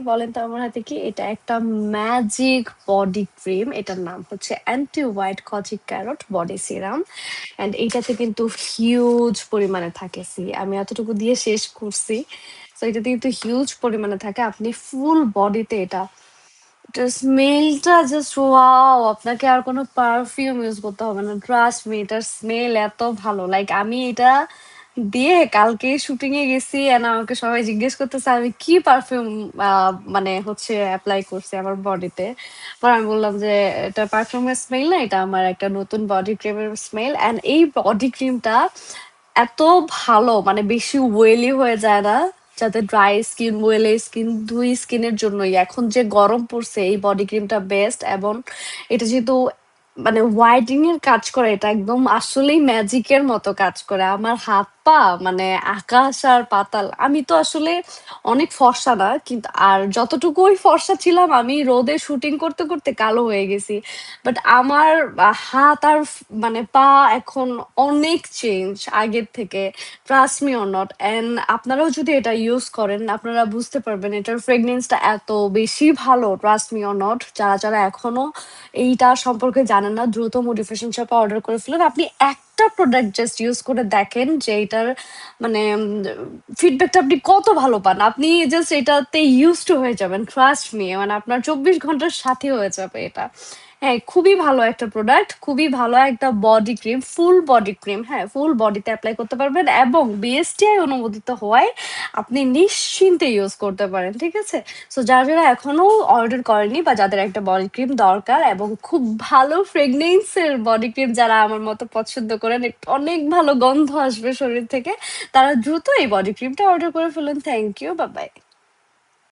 বলেন তো আমার হাতে কি? এটা একটা ম্যাজিক বডি ক্রিম। এটার নাম হচ্ছে anti white kojic carrot body serum. And এইটাতে কিন্তু হিউজ পরিমাণে থাকে আমি এতটুকু দিয়ে শেষ করছি। তো এটাতে কিন্তু হিউজ পরিমাণে থাকে। আপনি ফুল বডিতে এটার স্মেলটা জাস্ট ওয়াও! আপনাকে আর কোনো পারফিউম ইউজ করতে হবে না। ট্রাস্ট মি, এটার স্মেল এত ভালো। লাইক আমি এটা দিয়ে কালকে শুটিং এ গেছি এন্ড আমাকে সবাই জিজ্ঞেস করতেছে আমি কি পারফিউম মানে হচ্ছে অ্যাপ্লাই করছি আমার বডিতে। পর আমি বললাম যে এটা পারফিউমের স্মেল না, এটা আমার একটা নতুন বডি ক্রিমের স্মেল। এন্ড এই বডি ক্রিমটা এত ভালো, মানে বেশি ওয়েলি হয়ে যায় না, যাতে ড্রাই স্কিন, ওয়েলি স্কিন, দুই স্কিনের জন্যই এখন যে গরম পড়ছে এই বডি ক্রিমটা বেস্ট। এবং এটা যেহেতু মানে হোয়াইটেনিং এর কাজ করে, এটা একদম আসলেই ম্যাজিকের মতো কাজ করে। আমার হাত পা মানে আকাশ আর পাতাল। আমি তো আসলে অনেক ফর্সা না, কিন্তু আর যতটুকুই ফর্সা ছিলাম আমি রোদে শুটিং করতে করতে কালো হয়ে গেছি। বাট আমার হাত আর মানে পা এখন অনেক চেঞ্জ আগের থেকে। Trust me or not. And আপনারাও যদি এটা ইউজ করেন আপনারা বুঝতে পারবেন এটার ফ্রেগনেন্সটা এত বেশি ভালো। ট্রাস্ট মি অর নট, যারা যারা এখনো এইটা সম্পর্কে জানেন না দ্রুত মোটিভেশন শপে অর্ডার করে ফেলুন। আপনি একটা প্রোডাক্ট জাস্ট ইউজ করে দেখেন যে এটার মানে ফিডব্যাকটা আপনি কত ভালো পান। আপনি জাস্ট এটাতে ইউজ টু হয়ে যাবেন। ট্রাস্ট মি, মানে আপনার ২৪ ঘন্টার সাথে হয়ে যাবে এটা। হ্যাঁ, খুবই ভালো একটা প্রোডাক্ট, খুবই ভালো একটা body cream, full body cream. হ্যাঁ, ফুল বডিতে অ্যাপ্লাই করতে পারবেন এবং বিএসটিআই অনুমোদিত হওয়ায় আপনি নিশ্চিন্তে ইউজ করতে পারেন। ঠিক আছে? সো যারা যারা এখনো অর্ডার করেনি বা যাদের একটা বডি ক্রিম দরকার এবং খুব ভালো ফ্রেগনেন্সের বডি ক্রিম, যারা আমার মতো পছন্দ করেন, একটু অনেক ভালো গন্ধ আসবে শরীর থেকে, তারা দ্রুত এই বডি ক্রিমটা অর্ডার করে ফেলুন। Thank you, bye by.